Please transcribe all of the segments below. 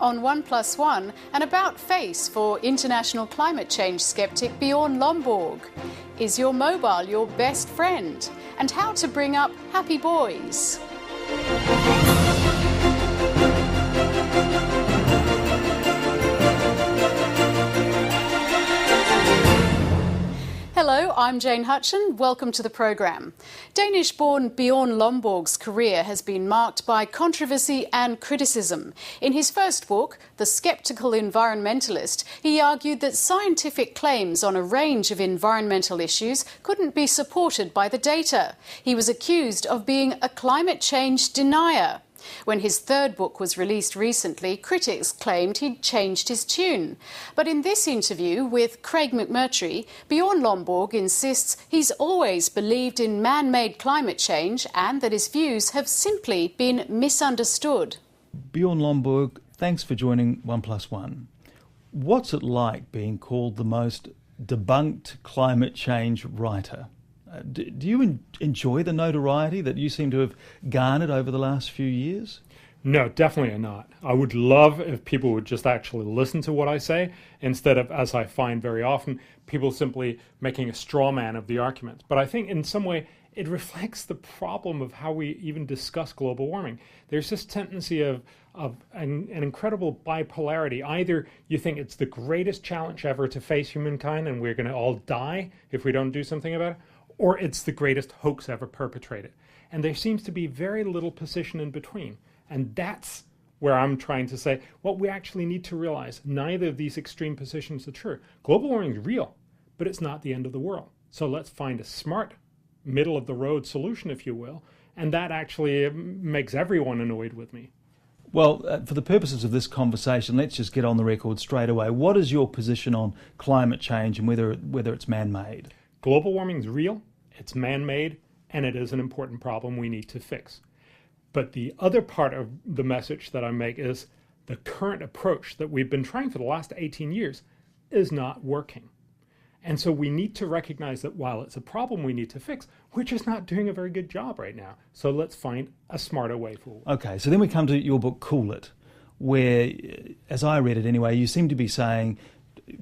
On 1+1, an about-face for international climate change skeptic Bjorn Lomborg. Is your mobile your best friend? And how to bring up happy boys. Hello, I'm Jane Hutchin. Welcome to the programme. Danish-born Bjorn Lomborg's career has been marked by controversy and criticism. In his first book, The Skeptical Environmentalist, he argued that scientific claims on a range of environmental issues couldn't be supported by the data. He was accused of being a climate change denier. When his third book was released recently, critics claimed he'd changed his tune. But in this interview with Craig McMurtry, Bjorn Lomborg insists he's always believed in man-made climate change and that his views have simply been misunderstood. Bjorn Lomborg, thanks for joining 1+1. What's it like being called the most debunked climate change writer? Do you enjoy the notoriety that you seem to have garnered over the last few years? No, definitely not. I would love if people would just actually listen to what I say instead of, as I find very often, people simply making a straw man of the argument. But I think in some way it reflects the problem of how we even discuss global warming. There's this tendency of an incredible bipolarity. Either you think it's the greatest challenge ever to face humankind and we're going to all die if we don't do something about it, or it's the greatest hoax ever perpetrated. And there seems to be very little position in between. And that's where I'm trying to say, what we actually need to realize, neither of these extreme positions are true. Global warming is real, but it's not the end of the world. So let's find a smart, middle-of-the-road solution, if you will, and that actually makes everyone annoyed with me. Well, for the purposes of this conversation, let's just get on the record straight away. What is your position on climate change and whether it's man-made? Global warming is real, it's man-made, and it is an important problem we need to fix. But the other part of the message that I make is the current approach that we've been trying for the last 18 years is not working. And so we need to recognize that while it's a problem we need to fix, we're just not doing a very good job right now. So let's find a smarter way forward. Okay, so then we come to your book, Cool It, where, as I read it anyway, you seem to be saying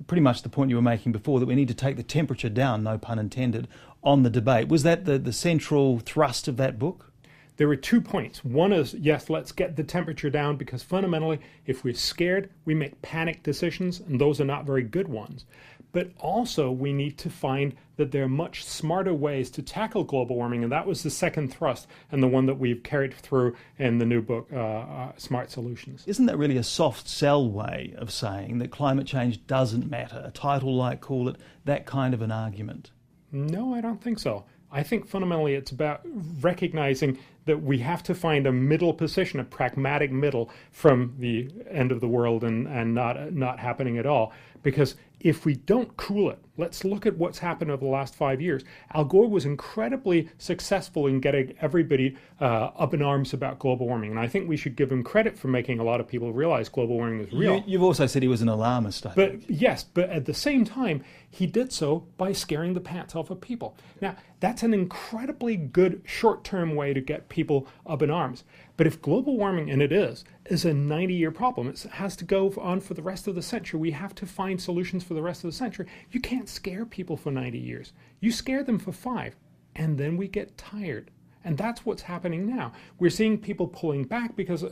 pretty much the point you were making before, that we need to take the temperature down, no pun intended, on the debate. Was that the central thrust of that book? There were 2 points. One is, yes, let's get the temperature down, because fundamentally, if we're scared, we make panic decisions, and those are not very good ones. But also, we need to find that there are much smarter ways to tackle global warming, and that was the second thrust, and the one that we've carried through in the new book, Smart Solutions. Isn't that really a soft sell way of saying that climate change doesn't matter? A title like Cool It, that kind of an argument? No, I don't think so. I think fundamentally it's about recognizing that we have to find a middle position, a pragmatic middle from the end of the world and not happening at all. Because if we don't cool it, let's look at what's happened over the last 5 years. Al Gore was incredibly successful in getting everybody up in arms about global warming. And I think we should give him credit for making a lot of people realize global warming is real. You've also said he was an alarmist, I think. But at the same time, he did so by scaring the pants off of people. Now, that's an incredibly good short-term way to get people up in arms. But if global warming, and it is a 90-year problem, it has to go on for the rest of the century. We have to find solutions for the rest of the century. You can't scare people for 90 years. You scare them for 5, and then we get tired. And that's what's happening now. We're seeing people pulling back because,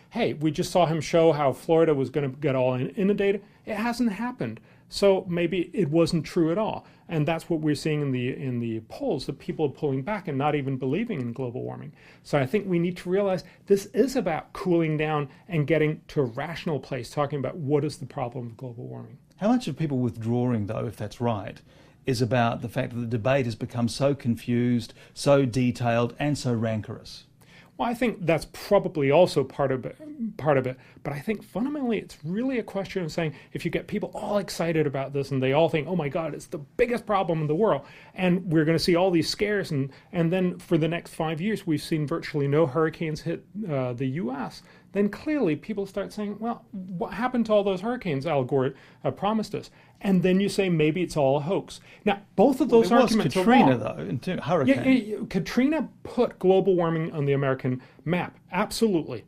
hey, we just saw him show how Florida was going to get all inundated. It hasn't happened. So maybe it wasn't true at all. And that's what we're seeing in the polls, that people are pulling back and not even believing in global warming. So I think we need to realize this is about cooling down and getting to a rational place, talking about what is the problem of global warming. How much of people withdrawing, though, if that's right, is about the fact that the debate has become so confused, so detailed, and so rancorous? Well, I think that's probably also part of it. But I think fundamentally it's really a question of saying, if you get people all excited about this and they all think, oh my God, it's the biggest problem in the world, and we're going to see all these scares, and then for the next 5 years we've seen virtually no hurricanes hit the U.S., then clearly people start saying, well, what happened to all those hurricanes Al Gore promised us? And then you say maybe it's all a hoax. Now, both of those arguments are wrong. Katrina, though, in hurricane. Katrina put global warming on the American map, absolutely.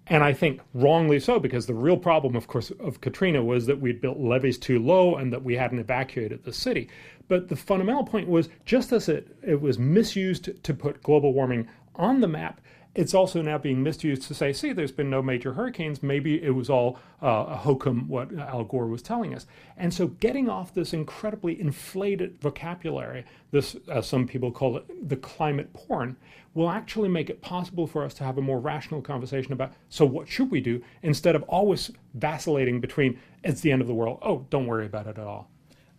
And I think wrongly so, because the real problem, of course, of Katrina was that we'd built levees too low and that we hadn't evacuated the city. But the fundamental point was, just as it was misused to put global warming on the map, it's also now being misused to say, see, there's been no major hurricanes. Maybe it was all a hokum, what Al Gore was telling us. And so getting off this incredibly inflated vocabulary, this, as some people call it, the climate porn, will actually make it possible for us to have a more rational conversation about, so what should we do, instead of always vacillating between, it's the end of the world, oh, don't worry about it at all.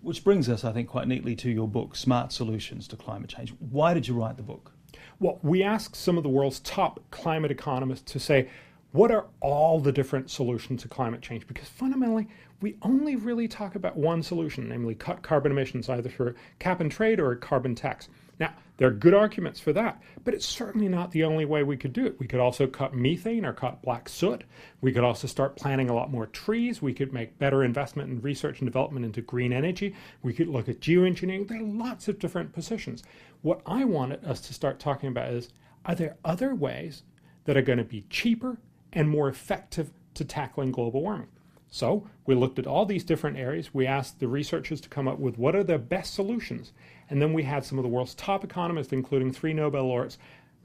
Which brings us, I think, quite neatly to your book, Smart Solutions to Climate Change. Why did you write the book? Well, we asked some of the world's top climate economists to say, what are all the different solutions to climate change? Because fundamentally, we only really talk about one solution, namely cut carbon emissions, either through cap and trade or a carbon tax. Now, there are good arguments for that, but it's certainly not the only way we could do it. We could also cut methane or cut black soot. We could also start planting a lot more trees. We could make better investment in research and development into green energy. We could look at geoengineering. There are lots of different positions. What I wanted us to start talking about is, are there other ways that are going to be cheaper and more effective to tackling global warming? So we looked at all these different areas. We asked the researchers to come up with what are the best solutions. And then we had some of the world's top economists, including 3 Nobel laureates,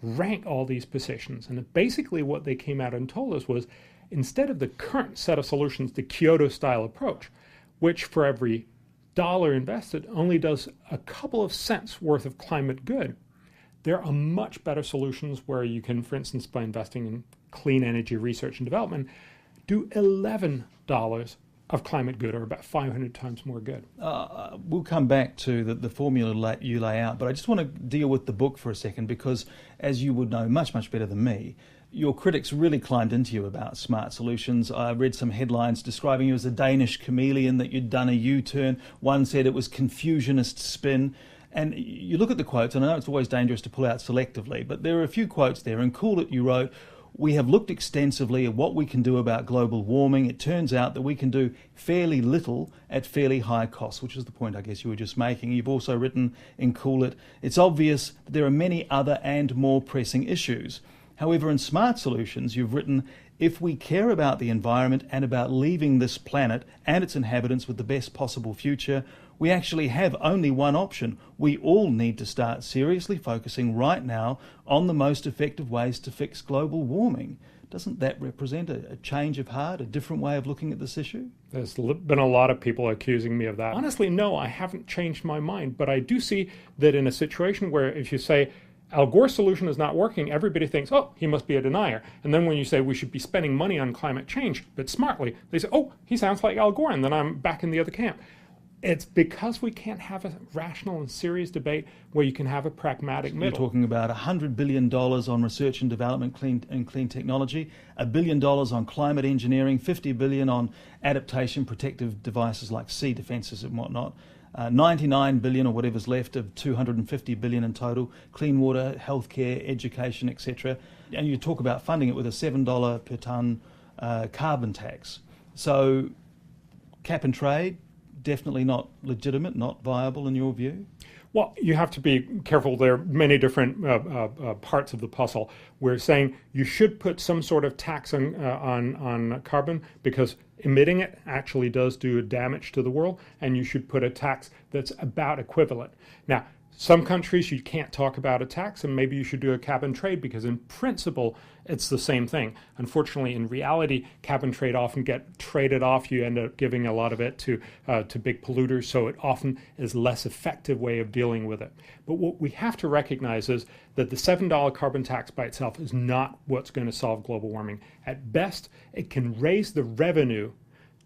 rank all these positions. And basically what they came out and told us was, instead of the current set of solutions, the Kyoto-style approach, which for every dollar invested only does a couple of cents worth of climate good, there are much better solutions where you can, for instance, by investing in clean energy research and development, do $11 of climate good, or about 500 times more good. We'll come back to the formula you lay out, but I just want to deal with the book for a second, because as you would know much, much better than me, your critics really climbed into you about Smart Solutions. I read some headlines describing you as a Danish chameleon, that you'd done a U-turn. One said it was Confucianist spin. And you look at the quotes, and I know it's always dangerous to pull out selectively, but there are a few quotes there. In Cool It, you wrote, "We have looked extensively at what we can do about global warming. It turns out that we can do fairly little at fairly high costs," which is the point I guess you were just making. You've also written in Cool It, "It's obvious that there are many other and more pressing issues. However, in Smart Solutions, you've written, if we care about the environment and about leaving this planet and its inhabitants with the best possible future, we actually have only one option. We all need to start seriously focusing right now on the most effective ways to fix global warming." Doesn't that represent a change of heart, a different way of looking at this issue? There's been a lot of people accusing me of that. Honestly, no, I haven't changed my mind, but I do see that in a situation where if you say, Al Gore's solution is not working, everybody thinks, oh, he must be a denier. And then when you say we should be spending money on climate change, but smartly, they say, oh, he sounds like Al Gore, and then I'm back in the other camp. It's because we can't have a rational and serious debate where you can have a pragmatic middle. You're talking about $100 billion on research and development clean technology, $1 billion on climate engineering, $50 billion on adaptation protective devices like sea defences and whatnot, 99 billion or whatever's left of 250 billion in total, clean water, healthcare, education, etc. And you talk about funding it with a $7 per tonne carbon tax. So cap and trade, definitely not legitimate, not viable in your view? Well, you have to be careful. There are many different parts of the puzzle. We're saying you should put some sort of tax on carbon, because emitting it actually does do damage to the world, and you should put a tax that's about equivalent. Now, some countries you can't talk about a tax, and maybe you should do a cap and trade, because in principle it's the same thing. Unfortunately, in reality, cap and trade often get traded off. You end up giving a lot of it to big polluters, so it often is a less effective way of dealing with it. But what we have to recognize is that the $7 carbon tax by itself is not what's going to solve global warming. At best, it can raise the revenue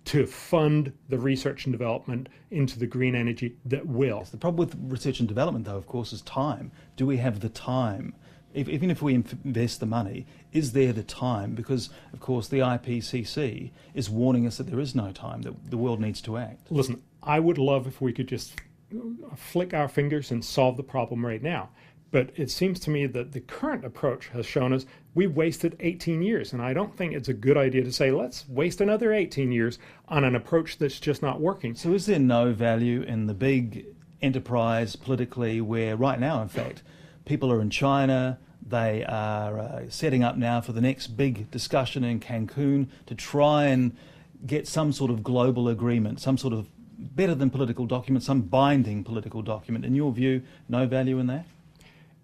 to fund the research and development into the green energy that will. The problem with research and development, though, of course, is time. Do we have the time? Even if we invest the money, is there the time? Because, of course, the IPCC is warning us that there is no time, that the world needs to act. Listen, I would love if we could just flick our fingers and solve the problem right now. But it seems to me that the current approach has shown us we've wasted 18 years. And I don't think it's a good idea to say, let's waste another 18 years on an approach that's just not working. So is there no value in the big enterprise politically, where right now, in fact, people are in China, They are setting up now for the next big discussion in Cancun to try and get some sort of global agreement, some sort of better than political document, some binding political document. In your view, no value in that?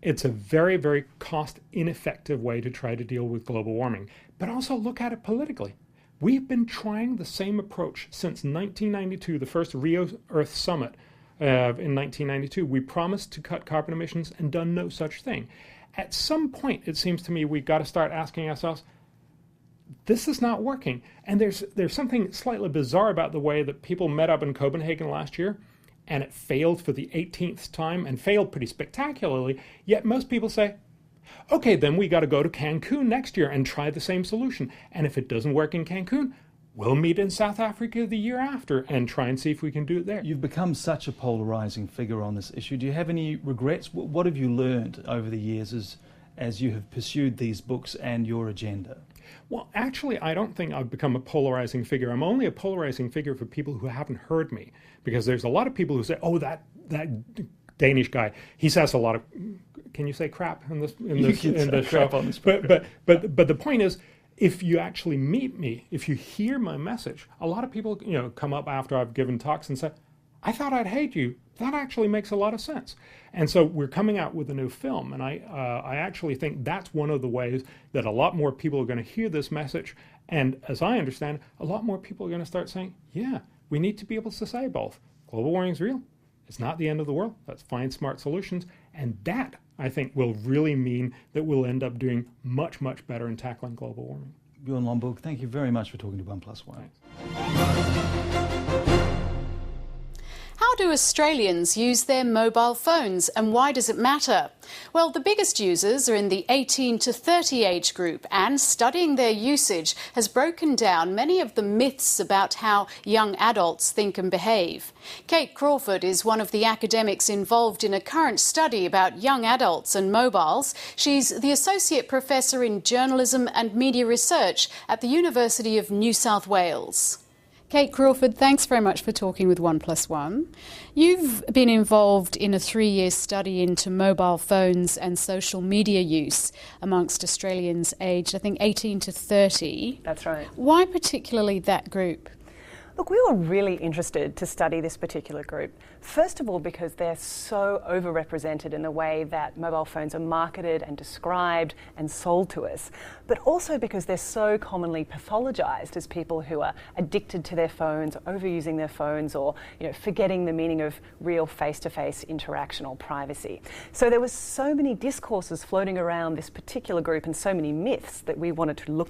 It's a very, very cost-ineffective way to try to deal with global warming. But also look at it politically. We've been trying the same approach since 1992, the first Rio Earth Summit in 1992. We promised to cut carbon emissions and done no such thing. At some point, it seems to me, we've got to start asking ourselves, this is not working. And there's something slightly bizarre about the way that people met up in Copenhagen last year, and it failed for the 18th time, and failed pretty spectacularly, yet most people say, okay, then we got to go to Cancun next year and try the same solution. And if it doesn't work in Cancun, we'll meet in South Africa the year after and try and see if we can do it there. You've become such a polarising figure on this issue. Do you have any regrets? What have you learned over the years as you have pursued these books and your agenda? Well, actually, I don't think I've become a polarizing figure. I'm only a polarizing figure for people who haven't heard me, because there's a lot of people who say, "Oh, that Danish guy, he says a lot of." Can you say crap in this show? But the point is, if you actually meet me, if you hear my message, a lot of people come up after I've given talks and say, "I thought I'd hate you." That actually makes a lot of sense. And so we're coming out with a new film, and I actually think that's one of the ways that a lot more people are going to hear this message. And as I understand, a lot more people are going to start saying, yeah, we need to be able to say both. Global warming is real. It's not the end of the world. Let's find smart solutions. And that, I think, will really mean that we'll end up doing much, much better in tackling global warming. Bjorn Lomborg, thank you very much for talking to 1+1. Thanks. How do Australians use their mobile phones, and why does it matter? Well, the biggest users are in the 18 to 30 age group, and studying their usage has broken down many of the myths about how young adults think and behave. Kate Crawford is one of the academics involved in a current study about young adults and mobiles. She's the Associate Professor in Journalism and Media Research at the University of New South Wales. Kate Crawford, thanks very much for talking with 1+1. You've been involved in a 3-year study into mobile phones and social media use amongst Australians aged, I think, 18 to 30. That's right. Why particularly that group? Look, we were really interested to study this particular group. First of all, because they're so overrepresented in the way that mobile phones are marketed and described and sold to us, but also because they're so commonly pathologized as people who are addicted to their phones, overusing their phones, or forgetting the meaning of real face-to-face interaction or privacy. So there were so many discourses floating around this particular group and so many myths that we wanted to look